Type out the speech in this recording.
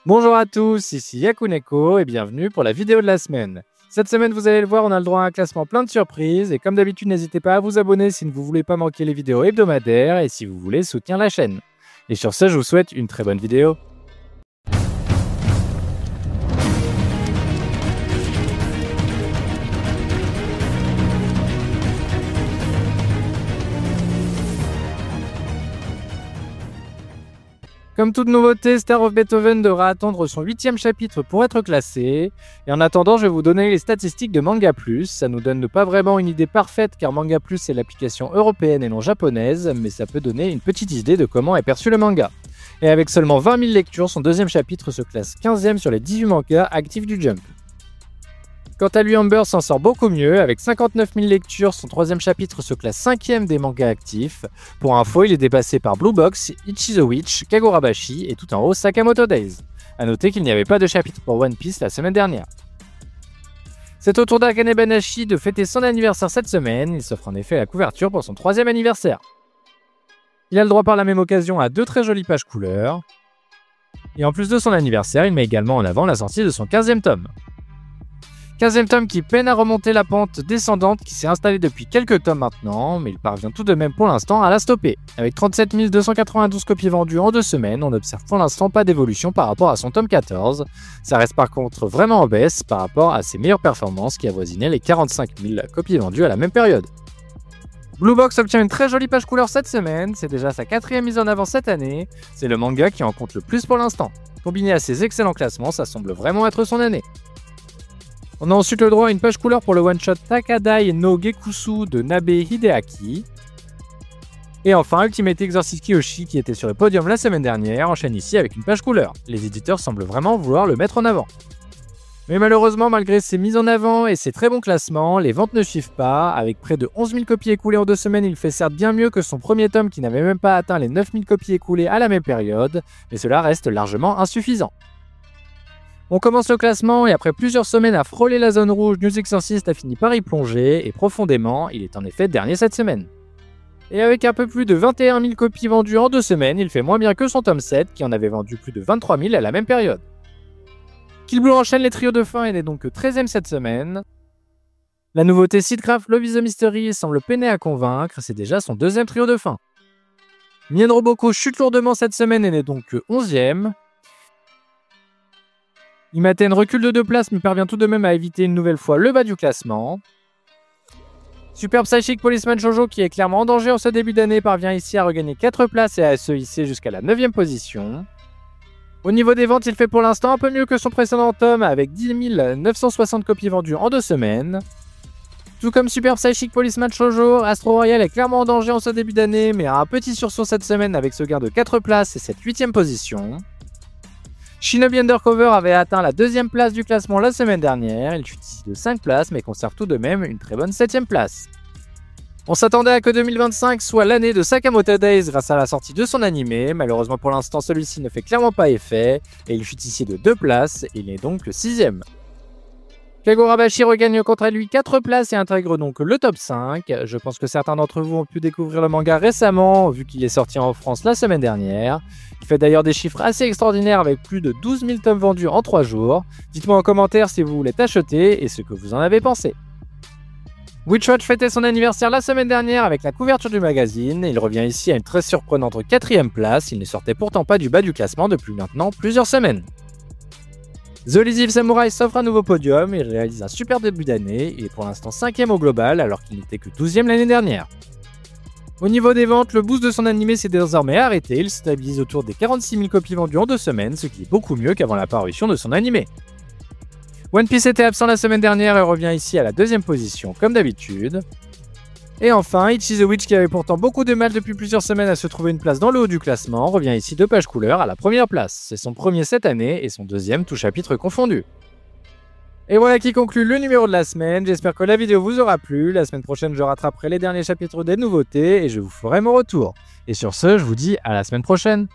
Bonjour à tous, ici Yakuneko et bienvenue pour la vidéo de la semaine. Cette semaine, vous allez le voir, on a le droit à un classement plein de surprises et comme d'habitude, n'hésitez pas à vous abonner si vous ne voulez pas manquer les vidéos hebdomadaires et si vous voulez soutenir la chaîne. Et sur ce, je vous souhaite une très bonne vidéo. Comme toute nouveauté, Star of Beethoven devra attendre son 8e chapitre pour être classé. Et en attendant, je vais vous donner les statistiques de Manga Plus. Ça nous donne pas vraiment une idée parfaite car Manga Plus est l'application européenne et non japonaise, mais ça peut donner une petite idée de comment est perçu le manga. Et avec seulement 20 000 lectures, son 2e chapitre se classe 15e sur les 18 mangas actifs du Jump. Quant à lui, Amber s'en sort beaucoup mieux, avec 59 000 lectures, son 3e chapitre se classe 5e des mangas actifs. Pour info, il est dépassé par Blue Box, Ichi the Witch, Kagurabashi et tout en haut Sakamoto Days. A noter qu'il n'y avait pas de chapitre pour One Piece la semaine dernière. C'est au tour d'Akane Banashi de fêter son anniversaire cette semaine, il s'offre en effet la couverture pour son 3e anniversaire. Il a le droit par la même occasion à 2 très jolies pages couleurs. Et en plus de son anniversaire, il met également en avant la sortie de son 15e tome. 15e tome qui peine à remonter la pente descendante qui s'est installée depuis quelques tomes maintenant, mais il parvient tout de même pour l'instant à la stopper. Avec 37 292 copies vendues en 2 semaines, on n'observe pour l'instant pas d'évolution par rapport à son tome 14. Ça reste par contre vraiment en baisse par rapport à ses meilleures performances qui avoisinaient les 45 000 copies vendues à la même période. Blue Box obtient une très jolie page couleur cette semaine, c'est déjà sa 4e mise en avant cette année, c'est le manga qui en compte le plus pour l'instant. Combiné à ses excellents classements, ça semble vraiment être son année. On a ensuite le droit à une page couleur pour le one-shot Takadai no Gekusu de Nabe Hideaki. Et enfin, Ultimate Exorcist Kiyoshi qui était sur le podium la semaine dernière enchaîne ici avec une page couleur. Les éditeurs semblent vraiment vouloir le mettre en avant. Mais malheureusement, malgré ses mises en avant et ses très bons classements, les ventes ne suivent pas. Avec près de 11 000 copies écoulées en 2 semaines, il fait certes bien mieux que son premier tome qui n'avait même pas atteint les 9 000 copies écoulées à la même période, mais cela reste largement insuffisant. On commence le classement et après plusieurs semaines à frôler la zone rouge, New Exorcist a fini par y plonger et profondément, il est en effet dernier cette semaine. Et avec un peu plus de 21 000 copies vendues en 2 semaines, il fait moins bien que son tome 7 qui en avait vendu plus de 23 000 à la même période. Kill Blue enchaîne les trios de fin et n'est donc que 13e cette semaine. La nouveauté Seedcraft Love is a Mystery semble peiner à convaincre, c'est déjà son 2e trio de fin. Nien Roboko chute lourdement cette semaine et n'est donc que 11e. Imaten recule de 2 places mais parvient tout de même à éviter une nouvelle fois le bas du classement. Super Psychic Policeman Shoujo qui est clairement en danger en ce début d'année parvient ici à regagner 4 places et à se hisser jusqu'à la 9e position. Au niveau des ventes, il fait pour l'instant un peu mieux que son précédent tome avec 10 960 copies vendues en 2 semaines. Tout comme Super Psychic Policeman Shoujo, Astro Royal est clairement en danger en ce début d'année mais a un petit sursaut cette semaine avec ce gain de 4 places et cette 8e position. Shinobi Undercover avait atteint la 2e place du classement la semaine dernière, il chute ici de 5 places mais conserve tout de même une très bonne 7e place. On s'attendait à que 2025 soit l'année de Sakamoto Days grâce à la sortie de son animé, malheureusement pour l'instant celui-ci ne fait clairement pas effet, et il chute ici de 2 places, et il est donc 6e. Kagurabashi regagne quant à lui 4 places et intègre donc le top 5. Je pense que certains d'entre vous ont pu découvrir le manga récemment, vu qu'il est sorti en France la semaine dernière. Il fait d'ailleurs des chiffres assez extraordinaires avec plus de 12 000 tomes vendus en 3 jours. Dites-moi en commentaire si vous voulez acheter et ce que vous en avez pensé. Witchwatch fêtait son anniversaire la semaine dernière avec la couverture du magazine. Il revient ici à une très surprenante 4e place. Il ne sortait pourtant pas du bas du classement depuis maintenant plusieurs semaines. The Elusive Samurai s'offre un nouveau podium, il réalise un super début d'année, il est pour l'instant 5e au global alors qu'il n'était que 12e l'année dernière. Au niveau des ventes, le boost de son animé s'est désormais arrêté, il se stabilise autour des 46 000 copies vendues en 2 semaines, ce qui est beaucoup mieux qu'avant la parution de son animé. One Piece était absent la semaine dernière et revient ici à la 2e position comme d'habitude. Et enfin, Ichi the Witch qui avait pourtant beaucoup de mal depuis plusieurs semaines à se trouver une place dans le haut du classement, revient ici 2 pages couleurs à la 1re place. C'est son premier cette année et son 2e tout chapitre confondu. Et voilà qui conclut le numéro de la semaine, j'espère que la vidéo vous aura plu. La semaine prochaine je rattraperai les derniers chapitres des nouveautés et je vous ferai mon retour. Et sur ce, je vous dis à la semaine prochaine.